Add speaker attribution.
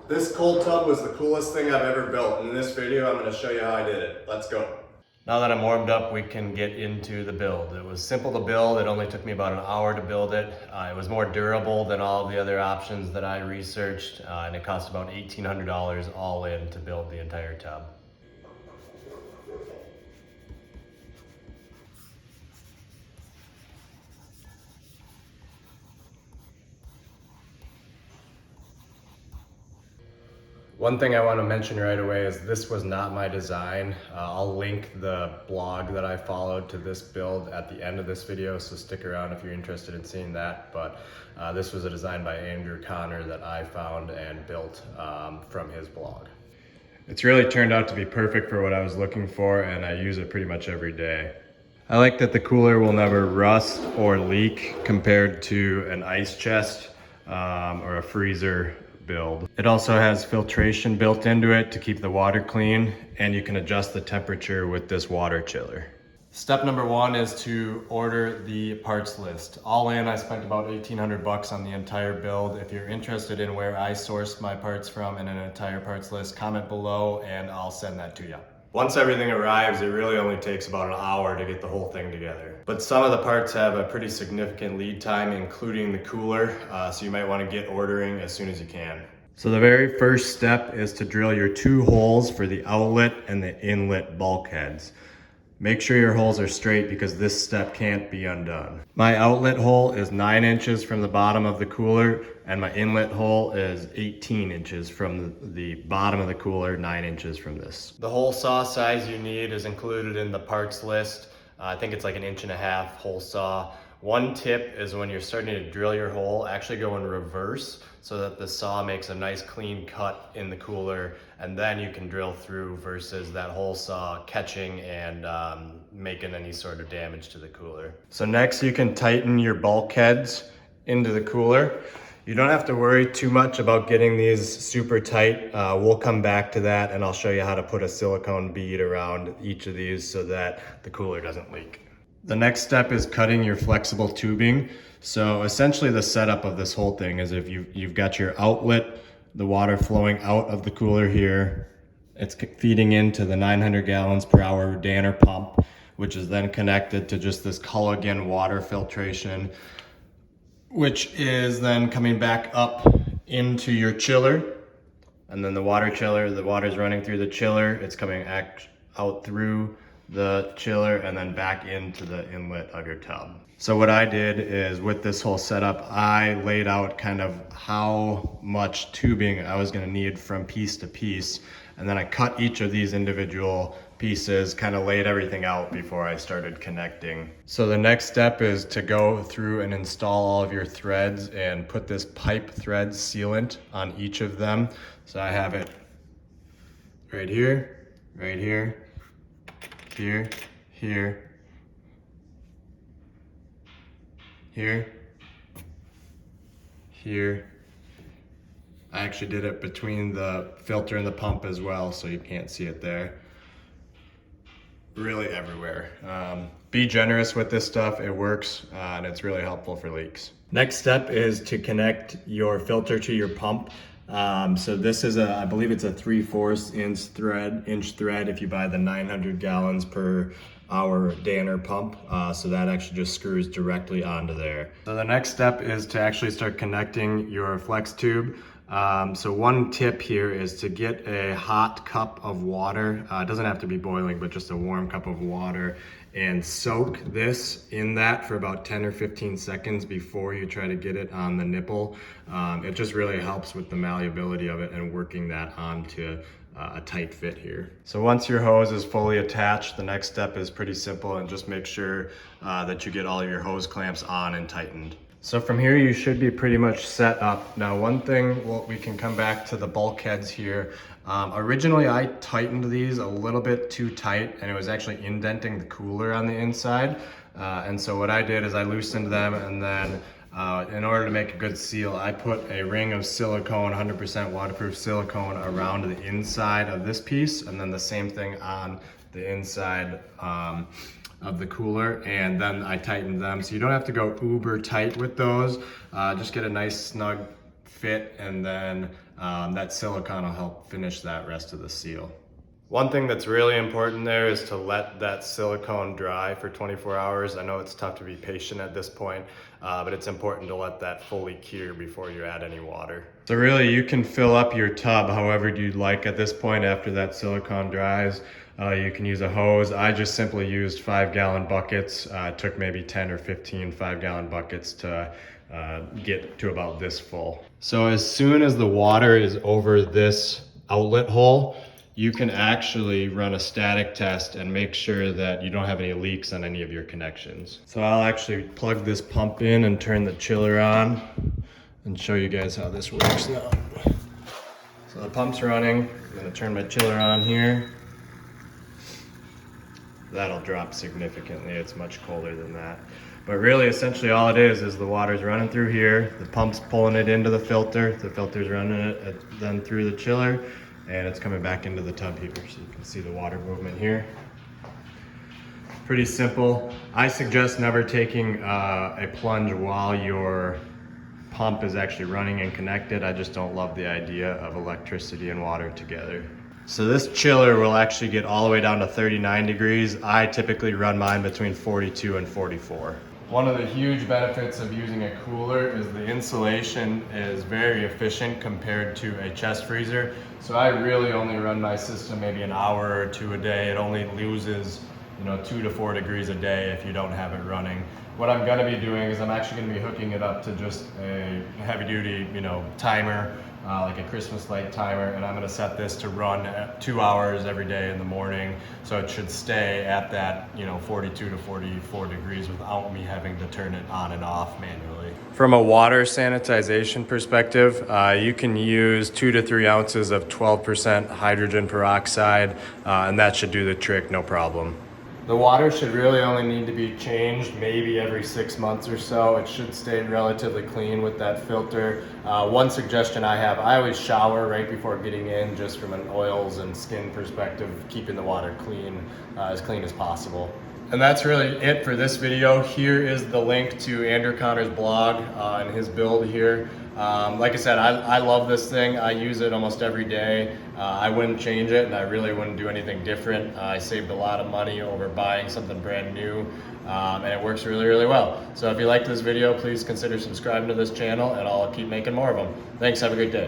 Speaker 1: This cold tub was the coolest thing I've ever built. In this video, I'm going to show you how I did it. Let's go. Now that I'm warmed up, we can get into the build. It was simple to build. It only took me about an hour to build it. It was more durable than all of the other options that I researched, and it cost about $1,800 all in to build the entire tub. One thing I want to mention right away is this was not my design. I'll link the blog that I followed to this build at the end of this video, so stick around if you're interested in seeing that. But this was a design by Andrew Connor that I found and built from his blog. It's really turned out to be perfect for what I was looking for, and I use it pretty much every day. I like that the cooler will never rust or leak compared to an ice chest or a freezer build. It also has filtration built into it to keep the water clean, and you can adjust the temperature with this water chiller. Step number one is to order the parts list. All in, I spent about $1,800 on the entire build. If you're interested in where I sourced my parts from and an entire parts list, comment below and I'll send that to you. Once everything arrives, it really only takes about an hour to get the whole thing together. But some of the parts have a pretty significant lead time, including the cooler, so you might want to get ordering as soon as you can. So the very first step is to drill your 2 holes for the outlet and the inlet bulkheads. Make sure your holes are straight because this step can't be undone. My outlet hole is 9 inches from the bottom of the cooler, and my inlet hole is 18 inches from the bottom of the cooler, 9 inches from this. The hole saw size you need is included in the parts list. I think it's like 1.5 inch hole saw. One tip is when you're starting to drill your hole, actually go in reverse so that the saw makes a nice clean cut in the cooler, and then you can drill through versus that hole saw catching and making any sort of damage to the cooler. So next you can tighten your bulkheads into the cooler. You don't have to worry too much about getting these super tight. We'll come back to that and I'll show you how to put a silicone bead around each of these so that the cooler doesn't leak. The next step is cutting your flexible tubing. So essentially the setup of this whole thing is if you've got your outlet, the water flowing out of the cooler here, it's feeding into the 900 gallons per hour Danner pump, which is then connected to just this Culligan water filtration, which is then coming back up into your chiller. And then the water chiller, the water's running through the chiller, it's coming out through the chiller and then back into the inlet of your tub. So what I did is with this whole setup, I laid out kind of how much tubing I was gonna need from piece to piece. And then I cut each of these individual pieces, kind of laid everything out before I started connecting. So the next step is to go through and install all of your threads and put this pipe thread sealant on each of them. So I have it right here, here, here, here, here. I actually did it between the filter and the pump as well, so you can't see it there. Really everywhere. Be generous with this stuff, it works, and it's really helpful for leaks. Next step is to connect your filter to your pump. So this is I believe it's a 3/4 inch thread if you buy the 900 gallons per hour Danner pump. So that actually just screws directly onto there. So the next step is to actually start connecting your flex tube. So one tip here is to get a hot cup of water. It doesn't have to be boiling, but just a warm cup of water, and soak this in that for about 10 or 15 seconds before you try to get it on the nipple. It just really helps with the malleability of it and working that onto a tight fit here. So once your hose is fully attached, the next step is pretty simple, and just make sure that you get all of your hose clamps on and tightened. So from here, you should be pretty much set up. Now, one thing, well, we can come back to the bulkheads here. Originally, I tightened these a little bit too tight, and it was actually indenting the cooler on the inside. And so what I did is I loosened them, and then in order to make a good seal, I put a ring of silicone, 100% waterproof silicone around the inside of this piece, and then the same thing on the inside of the cooler, and then I tightened them. So you don't have to go uber tight with those. Just get a nice snug fit, and then that silicone will help finish that rest of the seal. One thing that's really important there is to let that silicone dry for 24 hours. I know it's tough to be patient at this point, but it's important to let that fully cure before you add any water. So really, you can fill up your tub however you'd like at this point after that silicone dries. You can use a hose. I just simply used 5-gallon buckets. It took maybe 10 or 15 5-gallon buckets to get to about this full. So as soon as the water is over this outlet hole, you can actually run a static test and make sure that you don't have any leaks on any of your connections. So I'll actually plug this pump in and turn the chiller on and show you guys how this works now. So the pump's running. I'm gonna turn my chiller on here. That'll drop significantly. It's much colder than that. But really, essentially all it is the water's running through here, the pump's pulling it into the filter's running it then through the chiller, and it's coming back into the tub here, so you can see the water movement here. Pretty simple. I suggest never taking a plunge while your pump is actually running and connected. I just don't love the idea of electricity and water together. So this chiller will actually get all the way down to 39 degrees. I typically run mine between 42 and 44. One of the huge benefits of using a cooler is the insulation is very efficient compared to a chest freezer. So I really only run my system maybe an hour or two a day. It only loses 2 to 4 degrees a day if you don't have it running. What I'm gonna be doing is I'm actually gonna be hooking it up to just a heavy duty, timer, like a Christmas light timer, and I'm gonna set this to run at 2 hours every day in the morning. So it should stay at that, 42 to 44 degrees without me having to turn it on and off manually. From a water sanitization perspective, you can use 2 to 3 ounces of 12% hydrogen peroxide, and that should do the trick, no problem. The water should really only need to be changed maybe every 6 months or so. It should stay relatively clean with that filter. One suggestion I have, I always shower right before getting in, just from an oils and skin perspective, keeping the water clean as possible. And that's really it for this video. Here is the link to Andrew Connor's blog and his build here. Like I said, I love this thing. I use it almost every day. I wouldn't change it, and I really wouldn't do anything different. I saved a lot of money over buying something brand new, and it works really, really well. So if you liked this video, please consider subscribing to this channel, and I'll keep making more of them. Thanks, have a great day.